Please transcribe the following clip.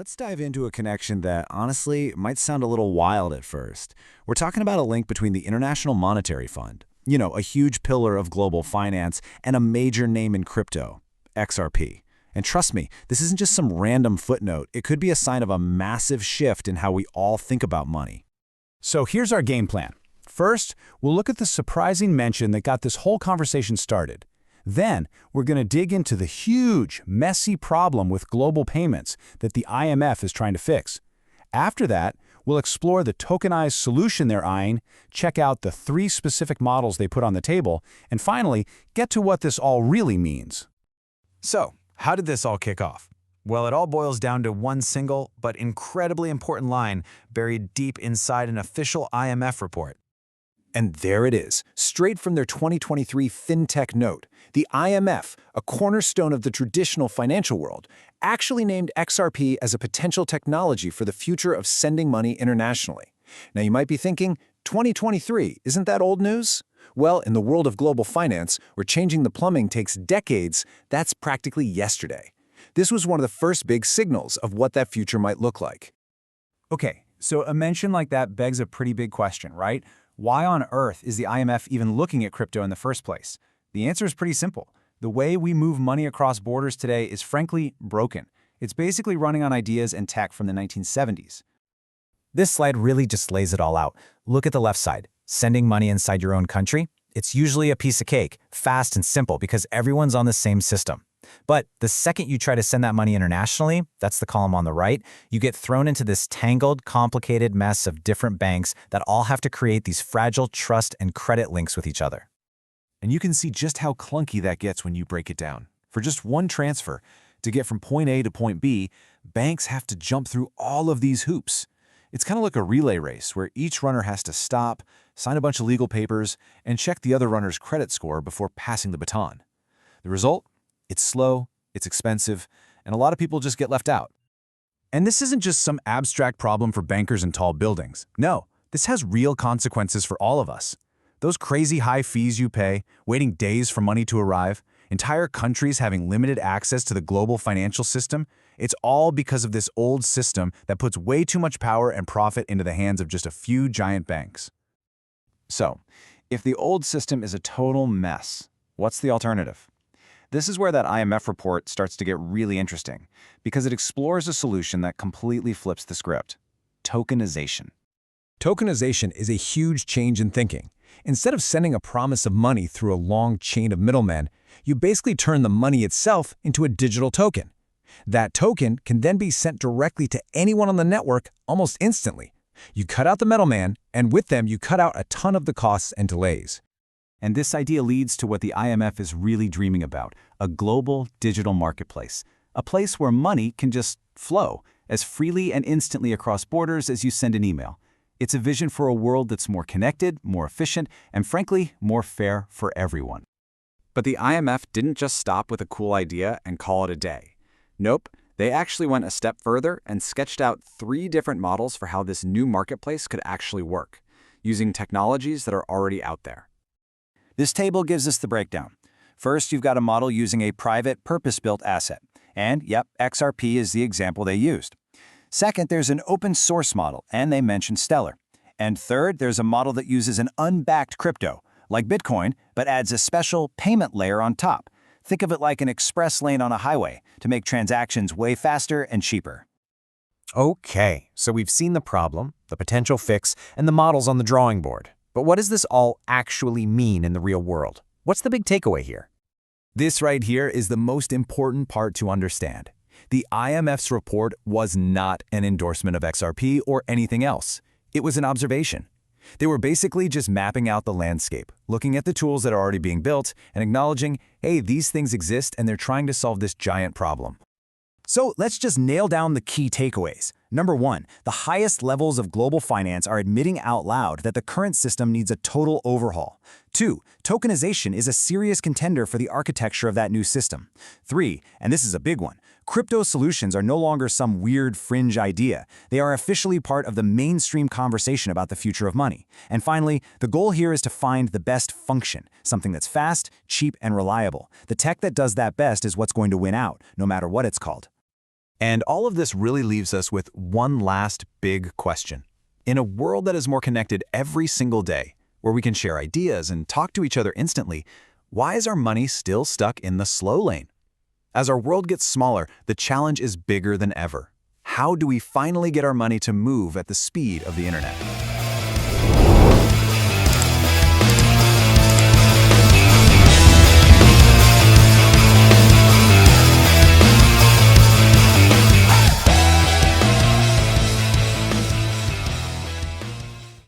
Let's dive into a connection that, honestly, might sound a little wild at first. We're talking about a link between the International Monetary Fund, a huge pillar of global finance, and a major name in crypto, XRP. And trust me, this isn't just some random footnote. It could be a sign of a massive shift in how we all think about money. So here's our game plan. First, we'll look at the surprising mention that got this whole conversation started. Then, we're going to dig into the huge, messy problem with global payments that the IMF is trying to fix. After that, we'll explore the tokenized solution they're eyeing, check out the 3 specific models they put on the table, and finally, get to what this all really means. So, how did this all kick off? Well, it all boils down to one single, but incredibly important line buried deep inside an official IMF report. And there it is, straight from their 2023 FinTech note. The IMF, a cornerstone of the traditional financial world, actually named XRP as a potential technology for the future of sending money internationally. Now you might be thinking, 2023, isn't that old news? Well, in the world of global finance, where changing the plumbing takes decades, that's practically yesterday. This was one of the first big signals of what that future might look like. Okay, so a mention like that begs a pretty big question, right? Why on earth is the IMF even looking at crypto in the first place? The answer is pretty simple. The way we move money across borders today is frankly broken. It's basically running on ideas and tech from the 1970s. This slide really just lays it all out. Look at the left side. Sending money inside your own country? It's usually a piece of cake, fast and simple because everyone's on the same system. But the second you try to send that money internationally, that's the column on the right, you get thrown into this tangled, complicated mess of different banks that all have to create these fragile trust and credit links with each other. And you can see just how clunky that gets when you break it down. For just one transfer, to get from point A to point B, banks have to jump through all of these hoops. It's kind of like a relay race where each runner has to stop, sign a bunch of legal papers, and check the other runner's credit score before passing the baton. The result? It's slow, it's expensive, and a lot of people just get left out. And this isn't just some abstract problem for bankers in tall buildings. No, this has real consequences for all of us. Those crazy high fees you pay, waiting days for money to arrive, entire countries having limited access to the global financial system, it's all because of this old system that puts way too much power and profit into the hands of just a few giant banks. So, if the old system is a total mess, what's the alternative? This is where that IMF report starts to get really interesting, because it explores a solution that completely flips the script: tokenization. Tokenization is a huge change in thinking. Instead of sending a promise of money through a long chain of middlemen, you basically turn the money itself into a digital token. That token can then be sent directly to anyone on the network almost instantly. You cut out the middleman, and with them you cut out a ton of the costs and delays. And this idea leads to what the IMF is really dreaming about: a global digital marketplace, a place where money can just flow as freely and instantly across borders as you send an email. It's a vision for a world that's more connected, more efficient, and frankly, more fair for everyone. But the IMF didn't just stop with a cool idea and call it a day. Nope, they actually went a step further and sketched out 3 different models for how this new marketplace could actually work, using technologies that are already out there. This table gives us the breakdown. First, you've got a model using a private, purpose-built asset. And, yep, XRP is the example they used. Second, there's an open source model, and they mentioned Stellar. And third, there's a model that uses an unbacked crypto, like Bitcoin, but adds a special payment layer on top. Think of it like an express lane on a highway to make transactions way faster and cheaper. Okay, so we've seen the problem, the potential fix, and the models on the drawing board. But what does this all actually mean in the real world? What's the big takeaway here? This right here is the most important part to understand. The IMF's report was not an endorsement of XRP or anything else. It was an observation. They were basically just mapping out the landscape, looking at the tools that are already being built, and acknowledging, hey, these things exist and they're trying to solve this giant problem. So let's just nail down the key takeaways. Number 1, the highest levels of global finance are admitting out loud that the current system needs a total overhaul. 2, tokenization is a serious contender for the architecture of that new system. 3, and this is a big one, crypto solutions are no longer some weird fringe idea. They are officially part of the mainstream conversation about the future of money. And finally, the goal here is to find the best function, something that's fast, cheap, and reliable. The tech that does that best is what's going to win out, no matter what it's called. And all of this really leaves us with one last big question. In a world that is more connected every single day, where we can share ideas and talk to each other instantly, why is our money still stuck in the slow lane? As our world gets smaller, the challenge is bigger than ever. How do we finally get our money to move at the speed of the internet?